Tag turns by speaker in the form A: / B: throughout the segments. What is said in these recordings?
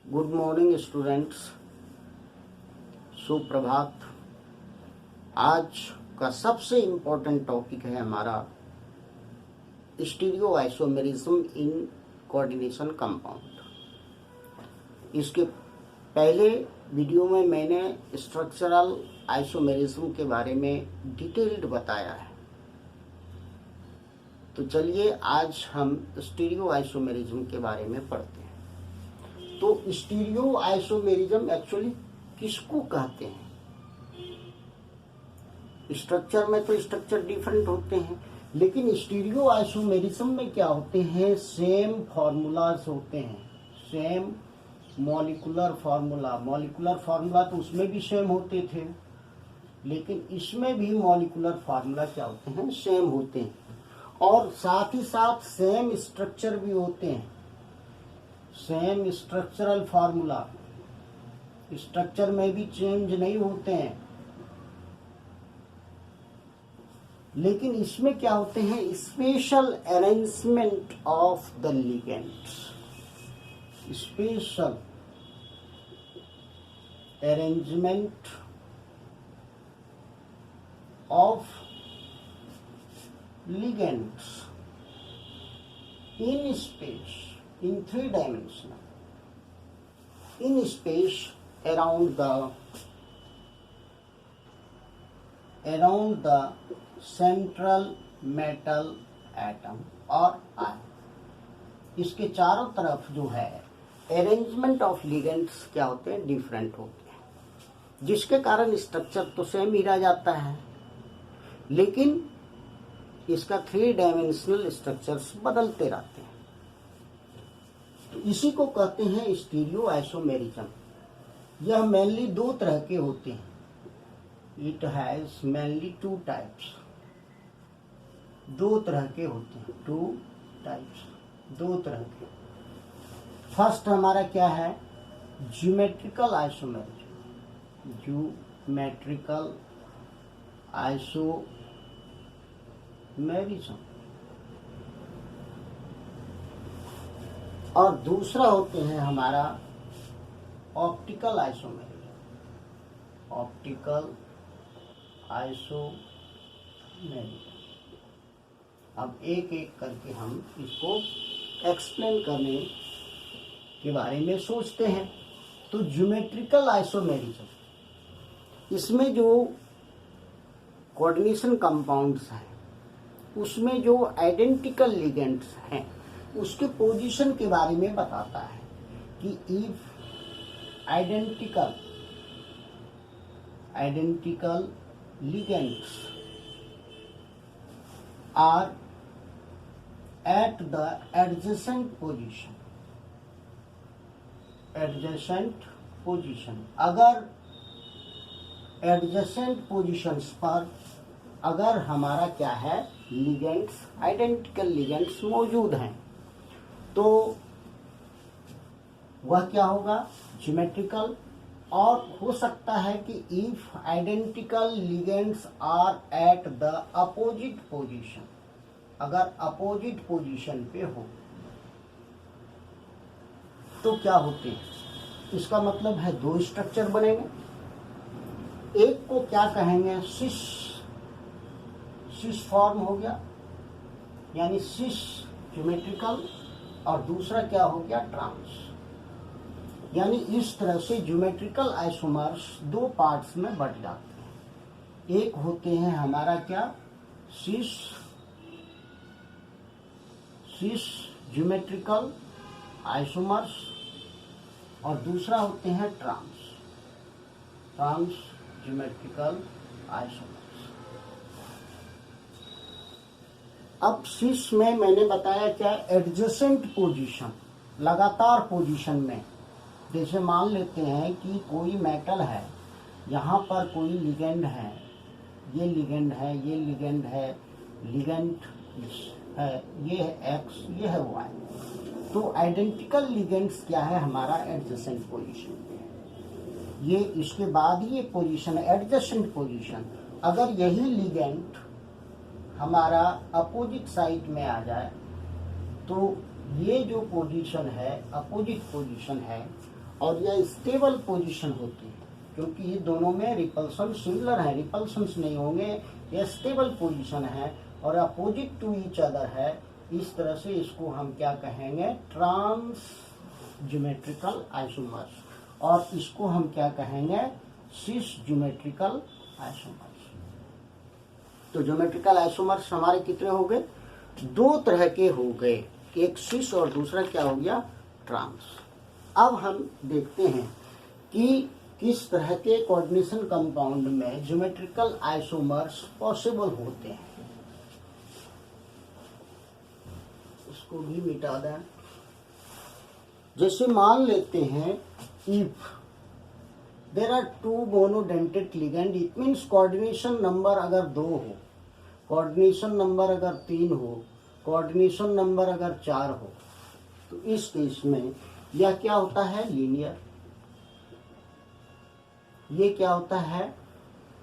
A: Good morning students, सुप्रभात। आज का सबसे इम्पोर्टेंट टॉपिक है हमारा stereo isomerism in coordination compound. इसके पहले वीडियो में मैंने स्ट्रक्चरल आइसोमेरिज्म के बारे में डिटेल्ड बताया है। तो चलिए आज हम स्टीरियो आइसोमेरिज्म के बारे में पढ़ते हैं। तो स्टीरियो आइसोमेरिज्म एक्चुअली किसको कहते हैं? स्ट्रक्चर में तो स्ट्रक्चर डिफरेंट होते हैं, लेकिन स्टीरियो आइसोमेरिज्म में क्या होते हैं? सेम फॉर्मूलाज होते हैं, सेम मॉलिक्यूलर फार्मूला तो उसमें भी सेम होते थे, लेकिन इसमें भी मॉलिक्यूलर फार्मूला क्या होते हैं? सेम होते हैं। और साथ ही साथ सेम स्ट्रक्चर भी होते हैं, सेम स्ट्रक्चरल फार्मूला, स्ट्रक्चर में भी चेंज नहीं होते हैं। लेकिन इसमें क्या होते हैं? Special arrangement of the ligands, special arrangement of ligands in space, in 3 dimensional, in space around the central metal atom or ion। इसके चारों तरफ जो है अरेंजमेंट ऑफ लिगेंड्स क्या होते हैं? डिफरेंट होते हैं, जिसके कारण स्ट्रक्चर तो सेम ही रह जाता है, लेकिन इसका 3 डायमेंशनल स्ट्रक्चर्स बदलते रहते हैं। तो इसी को कहते हैं स्टीरियो आइसोमेरिज्म। यह मेनली 2 तरह के होते हैं। इट हैज मेनली 2 टाइप्स, 2 तरह के होते हैं, 2 टाइप्स, 2 तरह के। फर्स्ट हमारा क्या है? Geometrical isomerism, geometrical isomerism. और दूसरा होते हैं हमारा ऑप्टिकल आइसोमेरिज्म, ऑप्टिकल आइसोमेरिज्म। अब एक एक करके हम इसको एक्सप्लेन करने के बारे में सोचते हैं। तो ज्योमेट्रिकल आइसोमेरिज्म, इसमें जो कोऑर्डिनेशन कंपाउंड्स हैं उसमें जो आइडेंटिकल लिगेंड्स हैं उसके पोजीशन के बारे में बताता है कि if identical ligands are at the adjacent position, अगर एडजेसेंट पोजीशंस पर अगर हमारा क्या है? लिगेंड्स, आइडेंटिकल लिगेंड्स मौजूद हैं, तो वह क्या होगा? ज्योमेट्रिकल। और हो सकता है कि if identical ligands are at the opposite position, अगर अपोजिट पोजीशन पे हो तो क्या होते हैं? इसका मतलब है 2 स्ट्रक्चर बनेंगे। एक को क्या कहेंगे? सिस फॉर्म हो गया, यानी सिस ज्योमेट्रिकल, और दूसरा क्या हो गया? ट्रांस। यानी इस तरह से ज्योमेट्रिकल आइसोमर्स 2 पार्ट्स में बट जाते हैं। एक होते हैं हमारा क्या? सिस ज्योमेट्रिकल आइसोमर्स, और दूसरा होते हैं ट्रांस ज्योमेट्रिकल आइसोमर्स। अब सिस में मैंने बताया क्या? एडजेसेंट पोजीशन, लगातार पोजीशन में। जैसे मान लेते हैं कि कोई मेटल है, यहाँ पर कोई लिगेंड है, ये लिगेंड है, ये लिगेंड है, लिगेंड है, ये है एक्स, ये है वाई। तो आइडेंटिकल लिगेंड्स क्या है? हमारा एडजेसेंट पोजीशन पे है। ये इसके बाद ये पोजीशन है एडजेसेंट पोजीशन। अगर यही लिगेंड हमारा अपोजिट साइड में आ जाए तो ये जो पोजीशन है, अपोजिट पोजीशन है, और यह स्टेबल पोजीशन होती है, क्योंकि ये दोनों में रिपल्सन सिमिलर है, रिपल्सन्स नहीं होंगे, यह स्टेबल पोजीशन है और अपोजिट टू ईच अदर है। इस तरह से इसको हम क्या कहेंगे, ट्रांस ज्योमेट्रिकल आइसोमर्स, और इसको हम क्या कहेंगे, सिस ज्योमेट्रिकल आइसोमर्स। तो ज्योमेट्रिकल आइसोमर्स हमारे कितने हो गए, दो तरह के हो गए, एक सिस और दूसरा क्या हो गया, ट्रांस। अब हम देखते हैं कि किस तरह के कोऑर्डिनेशन कंपाउंड में ज्योमेट्रिकल आइसोमर्स पॉसिबल होते हैं। इसको भी मिटा दें। जैसे मान लेते हैं, if there are two monodentate ligand, it means coordination number अगर 2 हो, कोऑर्डिनेशन नंबर अगर 3 हो, कोऑर्डिनेशन नंबर अगर 4 हो, तो इस केस में यह क्या होता है, लीनियर। ये क्या होता है,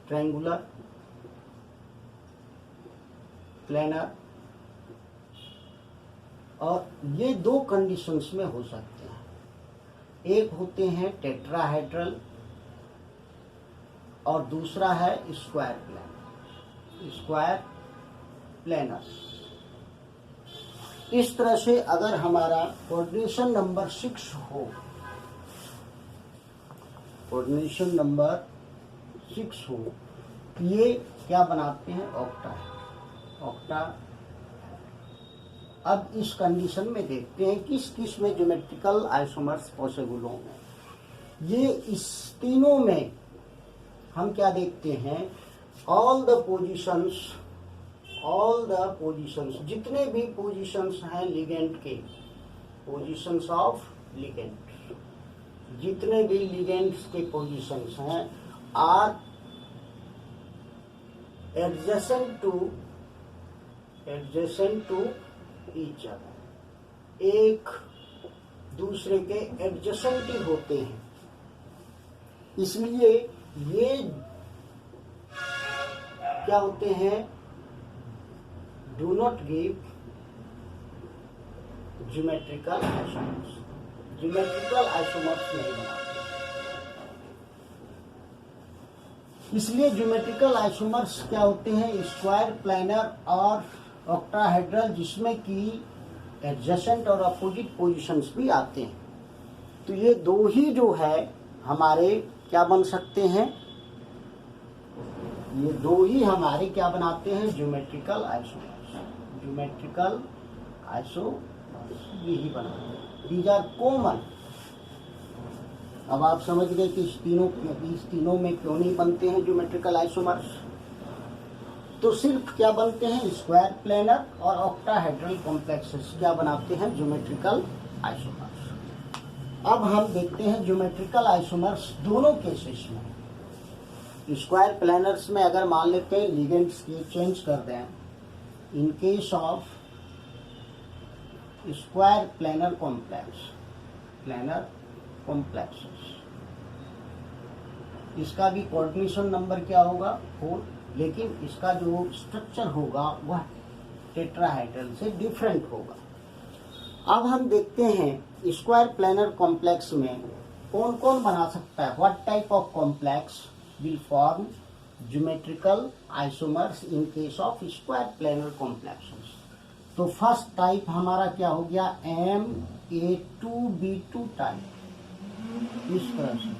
A: ट्रायंगुलर, प्लेनर, और ये 2 कंडीशंस में हो सकते हैं। एक होते हैं टेट्राहेड्रल और दूसरा है स्क्वायर प्लेनर। इस तरह से अगर हमारा कोऑर्डिनेशन नंबर 6 हो, कोऑर्डिनेशन नंबर 6 हो, ये क्या बनाते हैं, ऑक्टा। अब इस कंडीशन में देखते हैं किस किस में ज्योमेट्रिकल आइसोमर्स पॉसिबल होंगे। ये इस तीनों में हम क्या देखते हैं, ऑल द पोजीशंस, जितने भी पोजीशंस हैं लिगेंड के, पोजीशंस ऑफ लिगेंड, जितने भी लिगेंड्स के पोजीशंस हैं, are adjacent to each other, एक दूसरे के एडजेसेंट ही होते हैं। इसलिए ये क्या होते हैं, do not give geometrical isomers, geometrical isomers नहीं बनाते। इसलिए ज्योमेट्रिकल आइसोमर्स क्या होते हैं, स्क्वायर, प्लेनर और ऑक्टाहेड्रल, जिसमें कि एडजेसेंट और अपोजिट पोजीशंस भी आते हैं। तो ये 2 ही जो है हमारे क्या बन सकते हैं, ये 2 ही हमारे क्या बनाते हैं, ज्योमेट्रिकल आइसोमर्स यही बनाते हैं। These are common. अब आप समझ गए कि इस तीनों में क्यों नहीं बनते हैं ज्योमेट्रिकल आइसोमर्स। तो सिर्फ क्या बनते हैं, स्क्वायर, प्लेनर और ऑक्टाहेड्रल कॉम्प्लेक्सेस क्या बनाते हैं, ज्योमेट्रिकल आइसोमर्स। अब हम देखते हैं ज्योमेट्रिकल आइसोमर्स दोनों केसेस में। स्क्वायर प्लेनर्स में अगर मान लेते हैं लिगेंड्स की चेंज कर दें, in case of square planar complexes, इसका भी कोऑर्डिनेशन नंबर क्या होगा, 4, लेकिन इसका जो स्ट्रक्चर होगा वह टेट्राहेड्रल से डिफरेंट होगा। अब हम देखते हैं स्क्वायर प्लेनर कॉम्प्लेक्स में कौन कौन बना सकता है, what type of complex will form geometrical isomers in case of square planar complexes. तो फर्स्ट टाइप हमारा क्या हो गया, MA2B2 टाइप। इस तरह से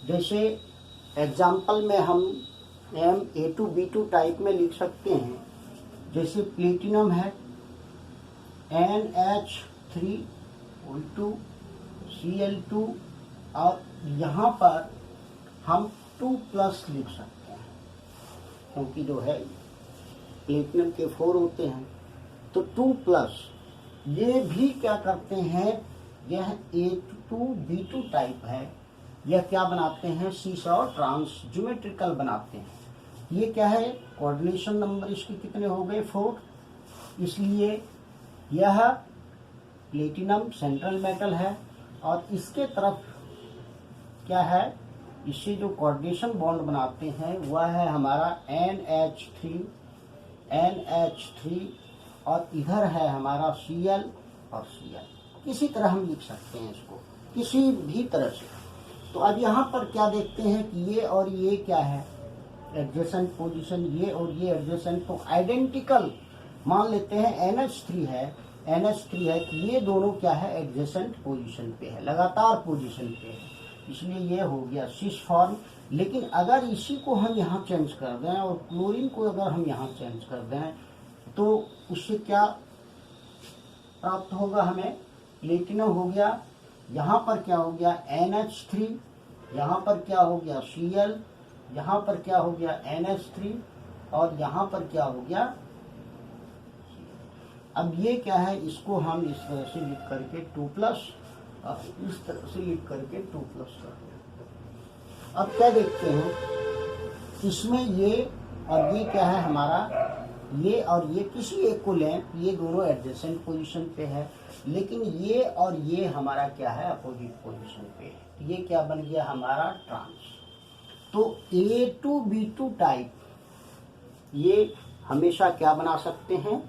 A: जैसे एग्जाम्पल में हम MA2B2 टाइप में लिख सकते हैं, जैसे प्लेटिनम है NH3O2Cl2, और यहाँ पर हम 2+ लिख सकते हैं, क्योंकि जो है प्लेटिनम के 4 होते हैं, तो 2+। ये भी क्या करते हैं, यह A2B2 टाइप है, यह क्या बनाते हैं, सीस और ट्रांस ज्योमेट्रिकल बनाते हैं। ये क्या है, कोऑर्डिनेशन नंबर इसके कितने हो गए, 4। इसलिए यह प्लेटिनम सेंट्रल मेटल है, और इसके तरफ क्या है, इससे जो कोऑर्डिनेशन बॉन्ड बनाते हैं वह है हमारा NH3, और इधर है हमारा Cl और Cl। किसी तरह हम लिख सकते हैं इसको। किसी भी तरह से। तो अब यहाँ पर क्या देखते हैं कि ये और ये क्या है, एडजेसेंट पोजीशन, ये और ये एडजेसेंट, तो आइडेंटिकल मान लेते हैं NH3 है कि ये दोनों क्या है, एडजेसेंट पोजीशन पे है, लगातार पोजीशन पे है, इसलिए ये हो गया सिस फॉर्म। लेकिन अगर इसी को हम यहाँ चेंज कर दें और क्लोरीन को अगर हम यहाँ चेंज कर दें तो उससे क्या प्राप्त होगा हमें, प्लेटिनम हो गया, यहाँ पर क्या हो गया NH3, यहाँ पर क्या हो गया Cl, यहाँ पर क्या हो गया NH3 और यहाँ पर क्या हो गया। अब ये क्या है, इसको हम इस तरह से लिख करके 2+, इस तरह से लिख करके 2+ कर दें। अब क्या देखते हैं, इसमें ये और ये क्या है हमारा, ये और ये किसी एक को लें, ये दोनों एडजेसेंट पोजीशन पे है, लेकिन ये और ये हमारा क्या है, अपोजिट पोजीशन पे है। ये क्या बन गया हमारा, ट्रांस। तो A2B2 टाइप ये हमेशा क्या बना सकते हैं,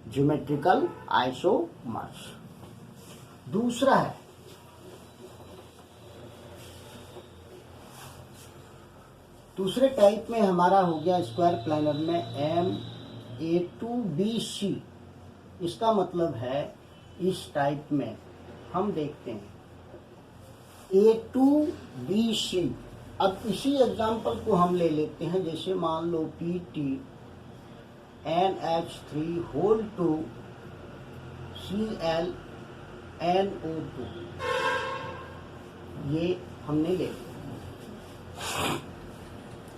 A: ज्योमेट्रिकल आइसोमर्स। दूसरा है दूसरे टाइप में हमारा हो गया स्क्वायर प्लानर में MA2BC। इसका मतलब है इस टाइप में हम देखते हैं A2BC। अब इसी एग्जांपल को हम ले लेते हैं, जैसे मान लो PT NH3 whole two Cl NO2, ये हमने ले लिया।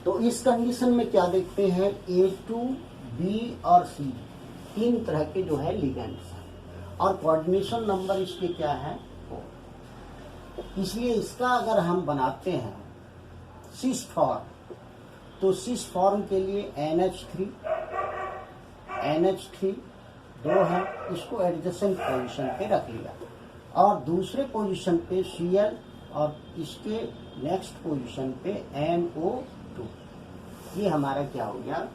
A: तो इस कंडीशन में क्या देखते हैं, A2, B और C तीन तरह के जो है लिगेंड्स हैं और कोऑर्डिनेशन नंबर इसके क्या है, 4। इसलिए इसका अगर हम बनाते हैं सिस फॉर्म, तो सिस फॉर्म के लिए NH3 दो है, इसको एडजेसेंट पोजीशन पे रख लिया, और दूसरे पोजीशन पे Cl और इसके नेक्स्ट पोजीशन पे NO2। ये हमारा क्या हो गया।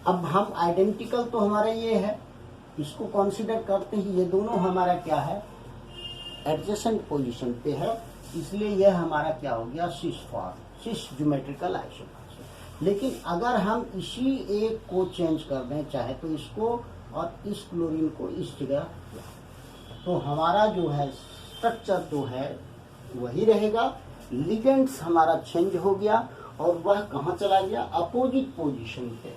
A: अब हम आइडेंटिकल तो हमारा ये है, इसको कंसीडर करते ही ये दोनों हमारा क्या है, एडजेसेंट पोजीशन पे है, इसलिए यह हमारा क्या हो गया, सिस फॉर्म, सिस ज्योमेट्रिकल आइसोमर्स। लेकिन अगर हम इसी एक को चेंज कर दें, चाहे तो इसको और इस क्लोरीन को इस जगह, तो हमारा जो है स्ट्रक्चर जो है वही रहेगा, लिगेंड्स हमारा चेंज हो गया और वह कहाँ चला गया, अपोजिट पोजीशन पे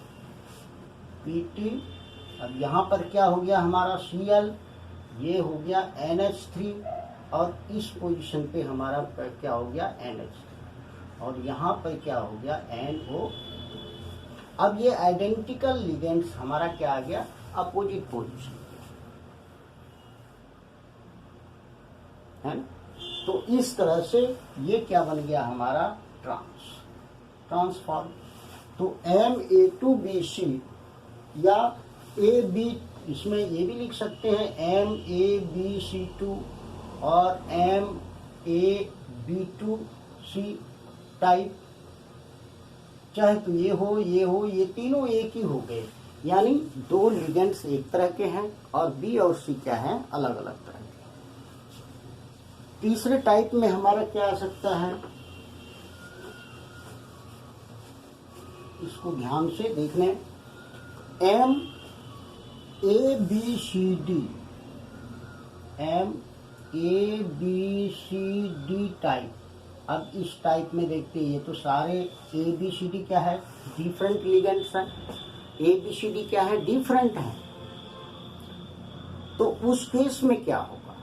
A: PT। अब यहाँ पर क्या हो गया हमारा Cl, ये हो गया NH3 और इस पोजीशन पे हमारा क्या हो गया NH3 और यहाँ पर क्या हो गया NO। अब ये आइडेंटिकल लिगेंड्स हमारा क्या आ गया, अपोजिट पोजीशन है ना। तो इस तरह से ये क्या बन गया हमारा, ट्रांसफॉर्म। तो MA2BC या AB, इसमें ये भी लिख सकते हैं MABC2 और MAB2C टाइप, चाहे तो ये हो, ये तीनों एक ही हो गए, यानी दो लिगेंड्स एक तरह के हैं और B और C क्या हैं, अलग अलग तरह के। तीसरे टाइप में हमारा क्या आ सकता है, इसको ध्यान से देखने, MABCD टाइप। अब इस टाइप में देखते हैं, ये तो सारे ABCD क्या है, डिफरेंट लिगेंड्स हैं, ABCD क्या है, डिफरेंट है। तो उस केस में क्या होगा,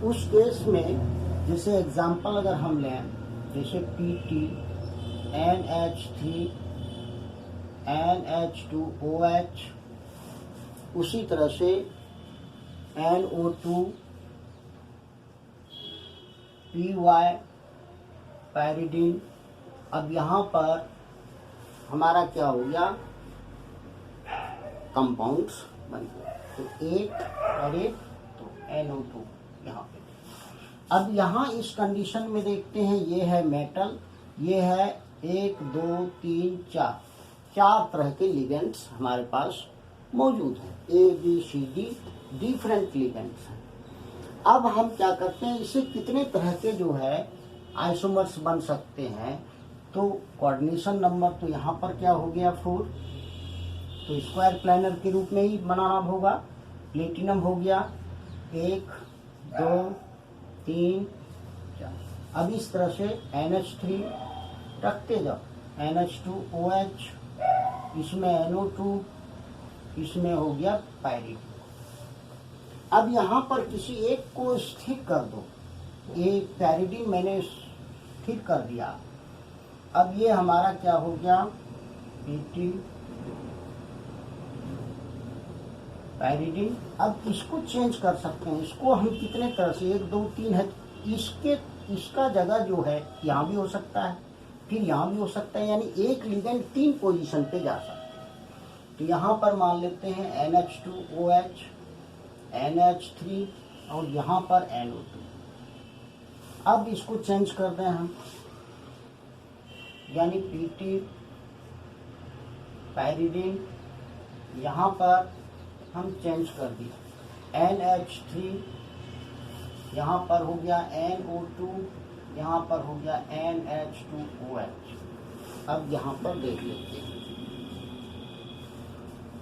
A: उस केस में जैसे एग्जांपल अगर हम लें, जैसे PT NH3 NH2OH, उसी तरह से NO2 PY पायरिडीन। अब यहाँ पर हमारा क्या हो गया, कंपाउंड्स बन गए, तो एक और एक, तो NO2 यहाँ पे। अब यहाँ इस कंडीशन में देखते हैं, ये है मेटल, ये है 1 2 3 4 तरह के लिगेंड्स हमारे पास मौजूद हैं, ABCD डिफरेंट लिगेंड्स हैं। अब हम क्या करते हैं, इससे कितने तरह के जो है आइसोमर्स बन सकते हैं। तो कोऑर्डिनेशन नंबर तो यहाँ पर क्या हो गया 4, तो स्क्वायर प्लानर के रूप में ही बनाना होगा। प्लेटिनम हो गया 1 2 3 4। अब इस तरह से NH3 रखते जाओ, NH2OH, इसमें NO2, इसमें हो गया पायरीन। अब यहाँ पर किसी एक को स्थिर कर दो, ये पैरिडीन मैंने स्थिर कर दिया। अब ये हमारा क्या हो गया PT पैरिडीन। अब इसको चेंज कर सकते हैं, इसको हम कितने तरह से 1 2 3 है, इसका जगह जो है यहाँ भी हो सकता है, फिर यहाँ भी हो सकता है, यानी एक लिगेंड 3 पोजीशन पे जा सकता है। तो यहाँ पर मान लेते हैं NH2OH, NH3 और यहाँ पर NO2। अब इसको चेंज कर दें हम, यानी PT पैरिडीन, यहाँ पर हम चेंज कर दिया NH3, यहाँ पर हो गया NO2, यहाँ पर हो गया NH2OH। अब यहाँ पर देख लेते हैं,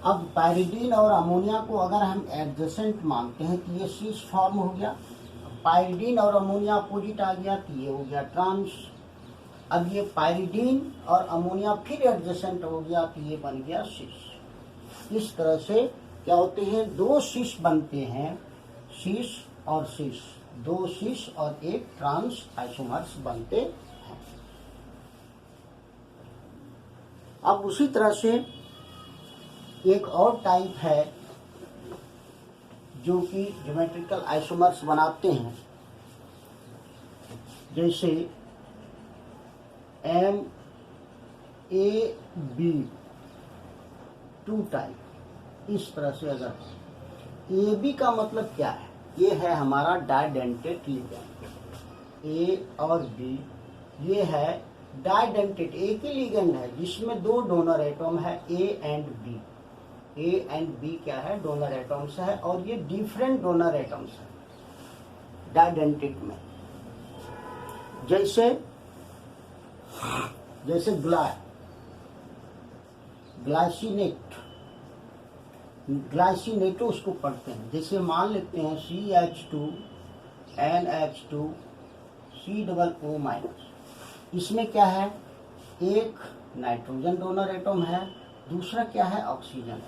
A: अब पायरिडीन और अमोनिया को अगर हम एडजेसेंट मानते हैं तो ये सिस फॉर्म हो गया। पायरिडीन और अमोनिया अपोजिट आ गया तो ये हो गया ट्रांस। अब ये पायरिडीन और अमोनिया फिर एडजेसेंट हो गया तो ये बन गया सिस। इस तरह से क्या होते हैं, 2 सिस बनते हैं, सिस और सिस, 2 सिस और एक ट्रांस आइसोमर्स बनते हैं। अब उसी तरह से एक और टाइप है जो कि ज्योमेट्रिकल आइसोमर्स बनाते हैं, जैसे MAB2 टाइप। इस तरह से अगर AB का मतलब क्या है, ये है हमारा डाइडेंटेट लिगेंड, A और B ये है डाइडेंटेट, एक ही लिगेंड है जिसमें 2 डोनर एटम है A and B। A and B क्या है, डोनर एटम्स है, और ये डिफरेंट डोनर एटम्स है डाइडेंटेट में। जैसे ग्लाइसिनेटो उसको पढ़ते हैं। जैसे मान लेते हैं CH2 NH2 COO-, इसमें क्या है, एक नाइट्रोजन डोनर एटम है, दूसरा क्या है ऑक्सीजन।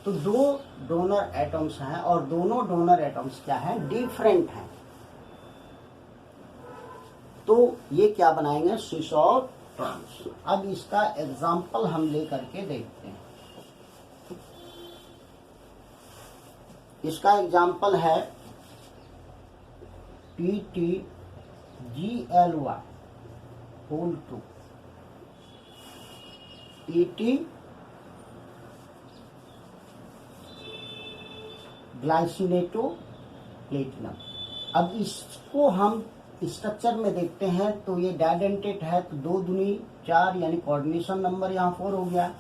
A: तो 2 डोनर एटम्स हैं और दोनों डोनर एटम्स क्या हैं, डिफरेंट हैं। तो ये क्या बनाएंगे, सिस और ट्रांस। अब इसका एग्जाम्पल हम ले करके देखते हैं। इसका एग्जाम्पल है PTGLY whole 2, PT glycinato platinum. अब इसको हम स्ट्रक्चर में देखते हैं तो ये डाइडेंटेट है, तो 2 दूनी 4 यानी कोऑर्डिनेशन नंबर यहाँ 4 हो गया,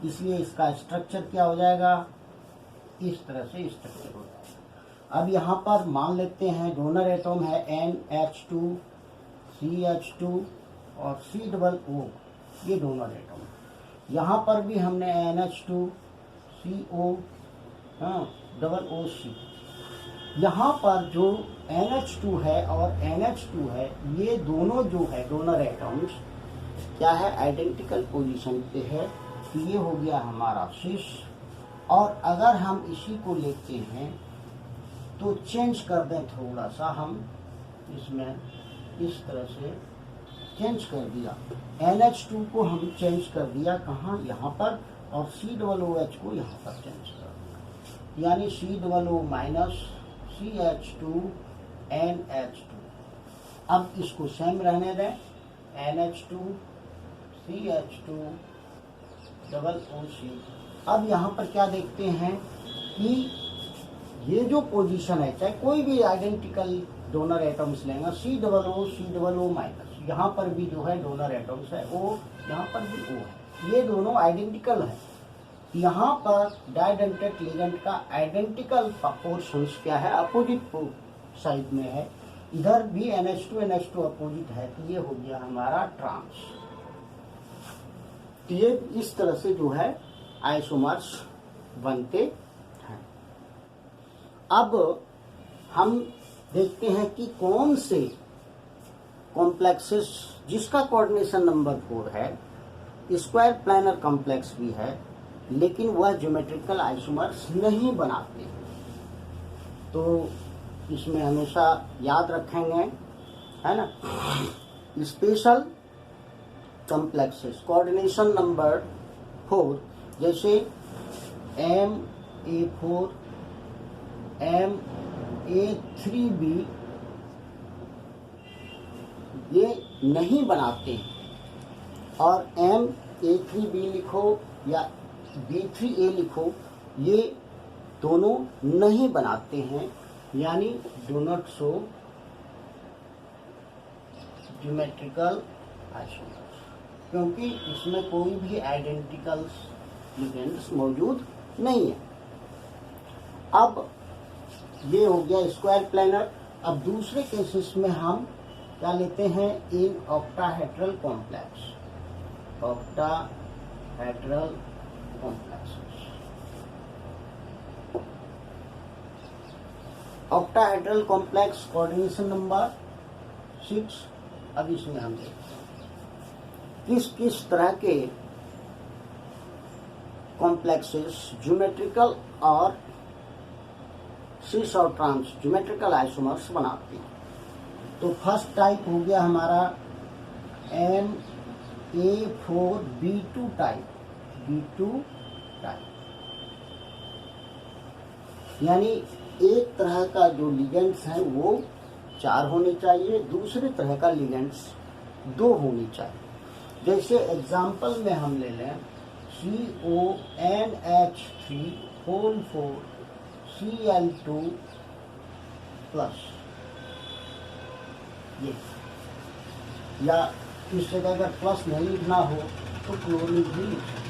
A: इसलिए इसका स्ट्रक्चर क्या हो जाएगा, इस तरह से स्ट्रक्चर हो जाएगा। अब यहाँ पर मान लेते हैं डोनर एटम है NH2 CH2 और COO, ये डोनर एटम। यहाँ पर भी हमने NH2 CO OC। यहाँ पर जो NH2 है और NH2 है, ये दोनों जो है डोनर एटम्स क्या है, आइडेंटिकल पोजीशन पे है, तो ये हो गया हमारा सिस। और अगर हम इसी को लेते हैं तो चेंज कर दें थोड़ा सा, हम इसमें इस तरह से चेंज कर दिया, NH2 को हम चेंज कर दिया कहाँ, यहाँ पर, और COOH को यहाँ पर चेंज कर दिया, यानी COO- CH2 NH2। अब इसको सेम रहने दें, NH2 CH2 OC। अब यहाँ पर क्या देखते हैं कि ये जो पोजीशन है, चाहे कोई भी आइडेंटिकल डोनर एटम्स लेंगे, COO यहाँ पर भी जो है डोनर एटम्स है, O यहाँ पर भी O है, ये दोनों आइडेंटिकल है। यहाँ पर डाइडेंटेट लिगेंड का आइडेंटिकल पोर्शंस क्या है, अपोजिट साइड में है, इधर भी NH2 अपोजिट है, तो ये हो गया हमारा ट्रांस। तो ये इस तरह से जो है आइसोमर्स बनते हैं। अब हम देखते हैं कि कौन से कॉम्प्लेक्सेस जिसका कोऑर्डिनेशन नंबर 4 है, स्क्वायर प्लानर कॉम्प्लेक्स भी है, लेकिन वह ज्योमेट्रिकल आइसोमर्स नहीं बनाते। तो इसमें हमेशा याद रखेंगे, है ना, स्पेशल कॉम्प्लेक्सेस कोऑर्डिनेशन नंबर 4, जैसे MA4, MA3B ये नहीं बनाते, और MA3B लिखो या B3A लिखो, ये दोनों नहीं बनाते हैं, यानी do not show geometrical isomers, क्योंकि इसमें कोई भी आइडेंटिकल लिगेंड्स मौजूद नहीं है। अब ये हो गया स्क्वायर प्लानर। अब दूसरे केसेस में हम क्या लेते हैं, in octahedral complex, octahedral complexes. Octahedral complex coordination number 6। अब इसमें हम देखते हैं किस किस तरह के कॉम्प्लेक्सेस ज्योमेट्रिकल और सिस और ट्रांस ज्योमेट्रिकल आइसोमर्स बनाते हैं। तो फर्स्ट टाइप हो गया हमारा MA4B2 टाइप, B2 टाइप, यानी एक तरह का जो लिगेंड्स हैं वो 4 होने चाहिए, दूसरे तरह का लिगेंड्स 2 होनी चाहिए। जैसे एग्जाम्पल में हम ले लें CONH3 Cl2 प्लस, ये, या इस जगह अगर प्लस नहीं लिखना हो तो क्लोरीन भी लिख सकते।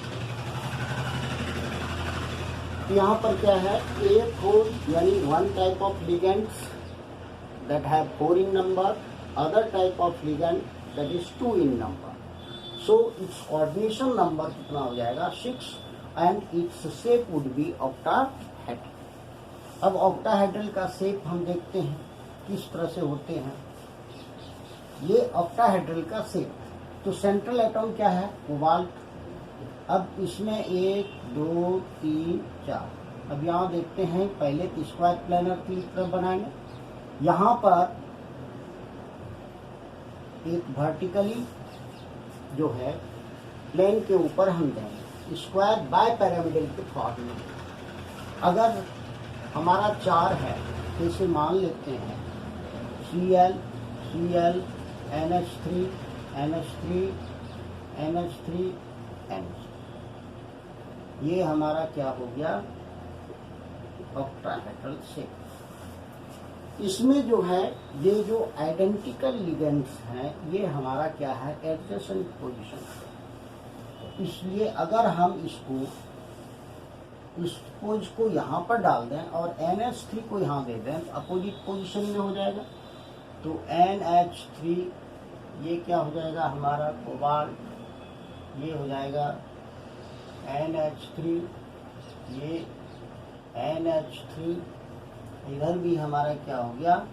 A: यहाँ पर क्या है, A4 यानी one type of ligands that have 4 in number, other type of ligand that is 2 in number. So its coordination number कितना हो जाएगा, 6, and its shape would be octahedral. अब octahedral का शेप हम देखते हैं किस तरह से होते हैं। ये octahedral का शेप, तो सेंट्रल एटम क्या है, कोबाल्ट। अब इसमें 1 2 3 4। अब यहाँ देखते हैं, पहले स्क्वायर प्लानर की तरफ बनाएंगे। यहाँ पर एक वर्टिकली जो है प्लेन के ऊपर हम देंगे स्क्वायर बाय पैरामिडल के फॉर्म में। अगर हमारा 4 है तो इसे मान लेते हैं Cl NH3 NH3 ये हमारा क्या हो गया, ऑक्टाहेड्रल शेप। इसमें जो है ये जो आइडेंटिकल लिगेंड्स हैं ये हमारा क्या है, एडजेसेंट पोजीशन। इसलिए अगर हम इसको इस पोज को यहाँ पर डाल दें और NH3 को यहाँ दे दें तो अपोजिट पोजीशन में हो जाएगा। तो NH3 ये क्या हो जाएगा हमारा कोबाल्ट, ये हो जाएगा NH3, ये NH3, इधर भी हमारा क्या हो गया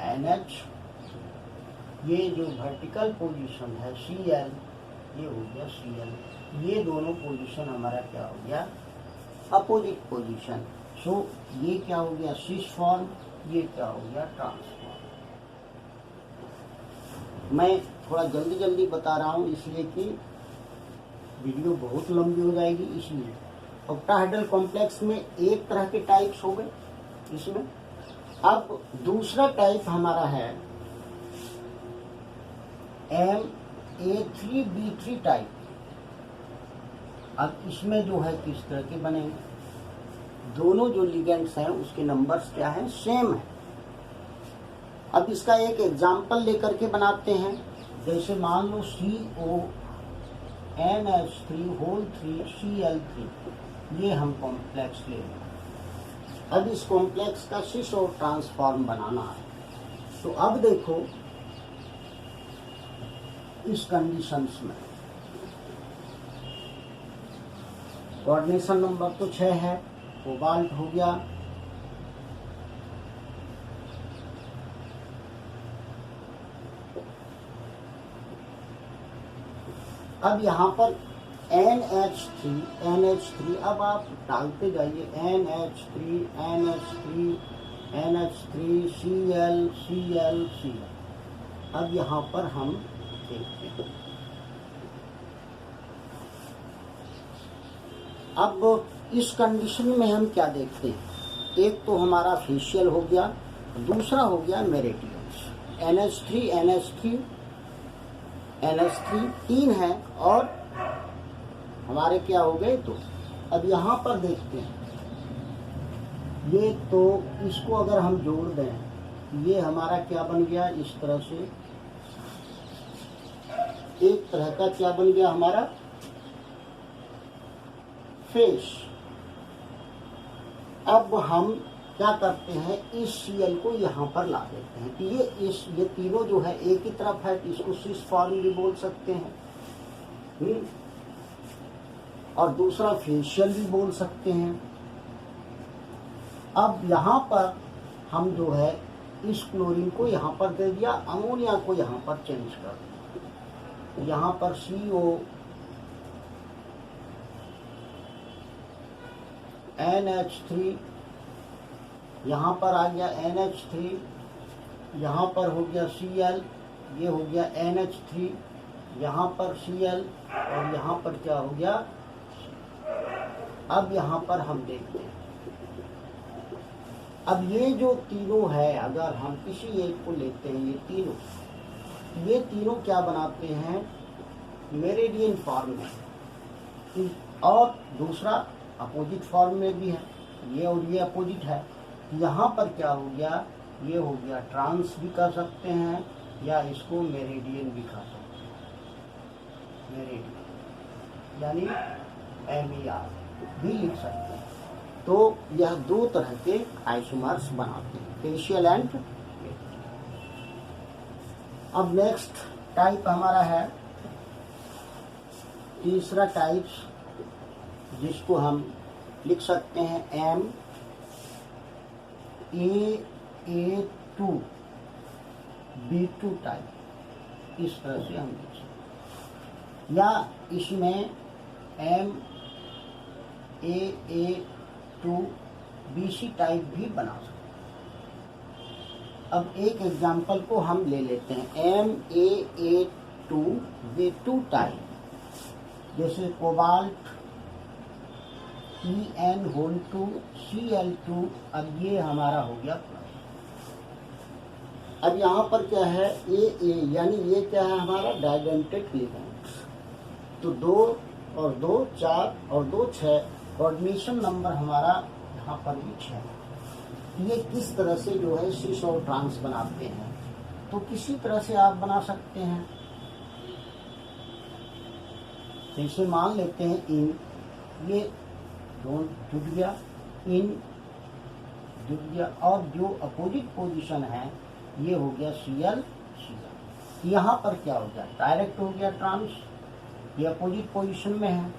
A: NH, ये जो वर्टिकल पोजीशन है Cl, ये हो गया Cl। ये दोनों पोजीशन हमारा क्या हो गया, अपोजिट पोजीशन। सो ये क्या हो गया सिस फॉर्म, ये क्या हो गया ट्रांस फॉर्म। मैं थोड़ा जल्दी जल्दी बता रहा हूँ इसलिए कि वीडियो बहुत लंबी हो जाएगी। इसलिए ऑक्टाहेड्रल कॉम्प्लेक्स में एक तरह के टाइप्स हो गए इसमें। अब दूसरा टाइप हमारा है MA3B3 टाइप। अब इसमें जो है किस तरह के बनेंगे, दोनों जो लिगेंड्स हैं उसके नंबर्स क्या हैं, सेम है। अब इसका एक एग्जाम्पल लेकर के बनाते हैं। जैसे मान लो CONH3 ये हम कॉम्प्लेक्स ले लें। अब इस कॉम्प्लेक्स का सिस और ट्रांसफॉर्म बनाना है। तो अब देखो इस कंडीशंस में कोऑर्डिनेशन नंबर तो 6 है, कोबाल्ट हो गया, अब यहाँ पर NH3 अब आप डालते जाइए NH3 Cl। अब यहाँ पर हम देखते हैं, अब इस कंडीशन में हम क्या देखते हैं, एक तो हमारा फेशियल हो गया, दूसरा हो गया मेरिडियंस। NH3 तीन है और हमारे क्या हो गए दो। अब यहाँ पर देखते हैं, ये तो इसको अगर हम जोड़ दें, ये हमारा क्या बन गया, इस तरह से एक तरह का क्या बन गया हमारा फेस। अब हम क्या करते हैं, इस Cl को यहाँ पर ला देते हैं कि ये तीनों जो है एक ही तरफ है, तो इसको सिस फॉर्म भी बोल सकते हैं और दूसरा फेशियल भी बोल सकते हैं। अब यहाँ पर हम जो है इस क्लोरीन को यहाँ पर दे दिया, अमोनिया को यहाँ पर चेंज कर दिया, यहाँ पर CO NH3, यहाँ पर आ गया NH3, यहाँ पर हो गया Cl, ये हो गया NH3, यहाँ पर Cl और यहाँ पर क्या हो गया। अब यहाँ पर हम देखते हैं, अब ये जो तीनों है, अगर हम किसी एक को लेते हैं, ये तीनों क्या बनाते हैं, मेरिडियन फॉर्म में, और दूसरा अपोजिट फॉर्म में भी है, ये और ये अपोजिट है। यहाँ पर क्या हो गया, ये हो गया ट्रांस भी कर सकते हैं या इसको मेरिडियन भी कह सकते हैं, मेरिडियन यानी MER भी लिख सकते हैं। तो यह दो तरह के आइसोमर्स बनाते हैं, फेशियल एंड। अब नेक्स्ट टाइप हमारा है तीसरा टाइप, जिसको हम लिख सकते हैं MAA2B2 टाइप, इस तरह से हम लिख सकते हैं, या इसमें MAA2BC टाइप भी बना सकते हैं। अब एक एग्जांपल को हम ले लेते हैं, MAA2B2 टाइप, जैसे कोबाल्ट En2 Cl2। अब ये हमारा हो गया प्लस। अब यहाँ पर क्या है, AA यानी ये क्या है हमारा डाइडेंटेड लिगेंड्स। तो 2 और 2 4 और 2 6, कोऑर्डिनेशन नंबर हमारा यहाँ पर भी 6। ये किस तरह से जो है सिस और ट्रांस बनाते हैं, तो किसी तरह से आप बना सकते हैं। जैसे मान लेते हैं इन, ये दोनों जुड़ गया, इन जुड़ गया, और जो अपोजिट पोजीशन है ये हो गया Cl। यहाँ पर क्या हो गया, डायरेक्ट हो गया ट्रांस, ये अपोजिट पोजीशन में है।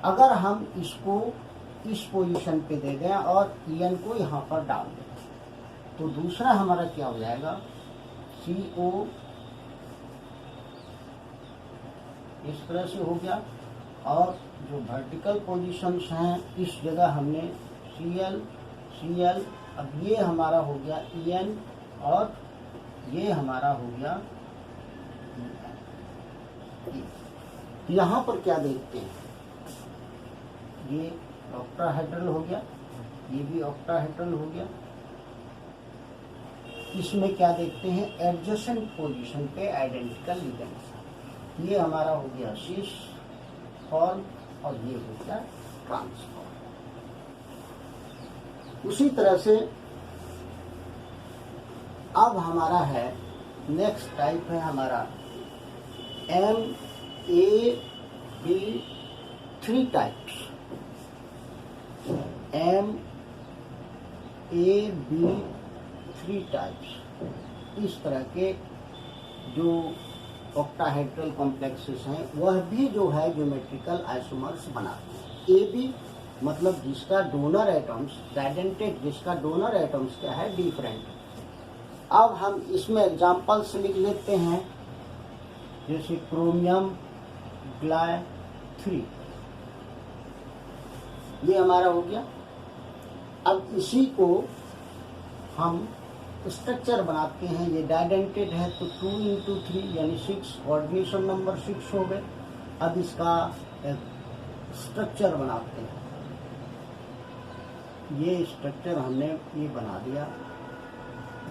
A: अगर हम इसको इस पोजीशन पे दे दें और En को यहाँ पर डाल दें, तो दूसरा हमारा क्या हो जाएगा, CO इस तरह से हो गया, और जो वर्टिकल पोजीशंस हैं इस जगह हमने Cl। अब ये हमारा हो गया En और ये हमारा हो गया En। यहाँ पर क्या देखते हैं, ये ऑक्टाहेड्रल हो गया, ये भी ऑक्टाहेड्रल हो गया। इसमें क्या देखते हैं, एडजेसेंट पोजीशन पे आइडेंटिकल लिगेंड्स। ये हमारा हो गया सिस फॉर्म और ये हो गया ट्रांसफॉर्म। उसी तरह से अब हमारा है नेक्स्ट टाइप है हमारा MAB3 टाइप्स। MAB3 टाइप्स इस तरह के जो ऑक्टाहेड्रल कॉम्प्लेक्सेस हैं वह भी जो है ज्योमेट्रिकल आइसोमर्स बनाते हैं। ए बी मतलब जिसका डोनर एटम्स डाइडेंटेड, जिसका डोनर एटम्स क्या है, डिफरेंट। अब हम इसमें एग्जांपल्स लिख लेते हैं, जैसे क्रोमियम ग्लाय 3, ये हमारा हो गया। अब इसी को हम स्ट्रक्चर बनाते हैं, ये डाइडेंटेड है तो 2 into 3 यानी 6, कोऑर्डिनेशन नंबर 6 हो गए। अब इसका स्ट्रक्चर बनाते हैं, ये स्ट्रक्चर हमने ये बना दिया,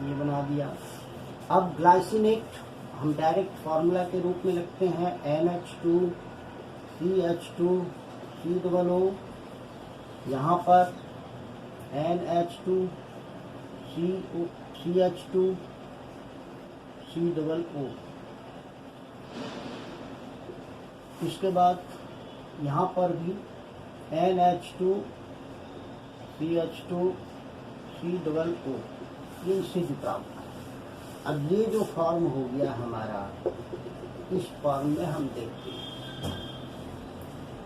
A: ये बना दिया। अब ग्लाइसिनेट हम डायरेक्ट फार्मूला के रूप में लिखते हैं, NH2 CH2 COO, यहाँ पर NH2 CH2 COO। इसके बाद यहाँ पर भी NH2 CH2 COO, ये इससे जुटा हुआ है। अब ये जो फॉर्म हो गया हमारा, इस फॉर्म में हम देखते हैं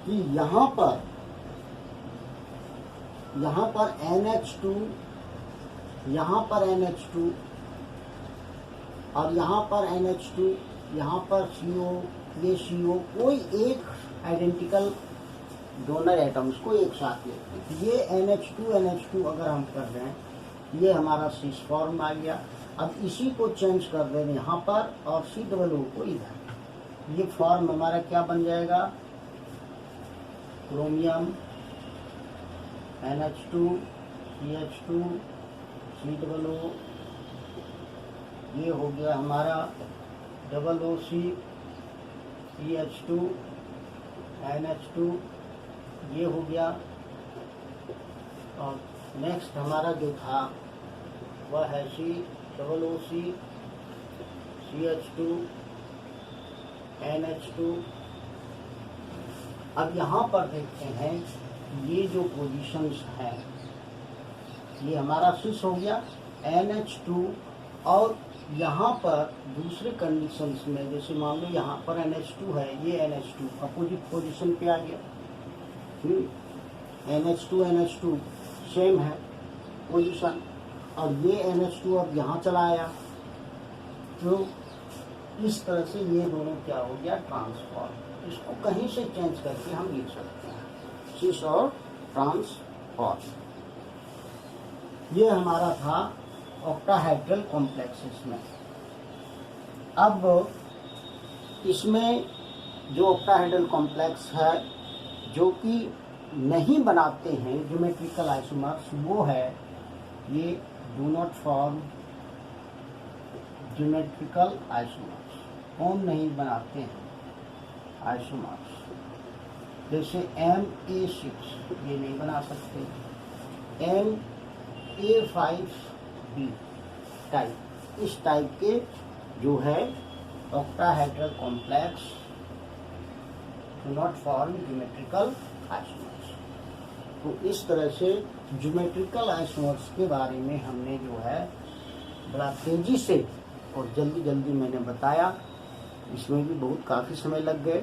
A: कि यहाँ पर NH2, यहाँ पर NH2 और यहाँ पर NH2, यहाँ पर CO, ये CO, कोई एक आइडेंटिकल डोनर एटम्स को एक साथ लेते हैं। ये NH2 अगर हम कर रहे हैं, ये हमारा सिस फॉर्म आ गया। अब इसी को चेंज कर दे रहे हैं यहाँ पर और COO को इधर, ये फॉर्म हमारा क्या बन जाएगा, क्रोमियम NH2 CH2 COO, ये हो गया हमारा OOC CH2 NH2, ये हो गया। और नेक्स्ट हमारा जो था वह है COOC CH2 NH2। अब यहाँ पर देखते हैं, ये जो पोजीशंस हैं, ये हमारा सिस हो गया NH2, और यहाँ पर दूसरे कंडीशंस में, जैसे मान लो यहाँ पर NH2 है, ये NH2 अपोजिट पोजीशन पे आ गया। NH2 सेम है पोजीशन, और ये NH2 अब यहाँ चला आया, तो इस तरह से ये दोनों क्या हो गया, ट्रांसफॉर्म। इसको कहीं से चेंज करके हम लिख सकते हैं, सिस और ट्रांसफॉर्म। ये हमारा था ऑक्टाहेड्रल कॉम्प्लेक्सेस में। अब इसमें जो ऑक्टाहेड्रल कॉम्प्लेक्स है जो कि नहीं बनाते हैं ज्योमेट्रिकल आइसोमर्स, वो है ये do not form geometrical isomers. कौन नहीं बनाते हैं आइसोमर्स, जैसे MA6 ये नहीं बना सकते, MA5B टाइप, इस टाइप के जो है octahedral complex do not form geometrical isomers. तो इस तरह से ज्योमेट्रिकल आइसोमर्स के बारे में हमने जो है बड़ा तेजी से और जल्दी जल्दी मैंने बताया, इसमें भी बहुत काफ़ी समय लग गए।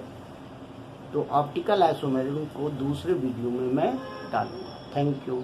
A: तो ऑप्टिकल आइसोमेरिज्म को दूसरे वीडियो में मैं डालूंगा। Thank you.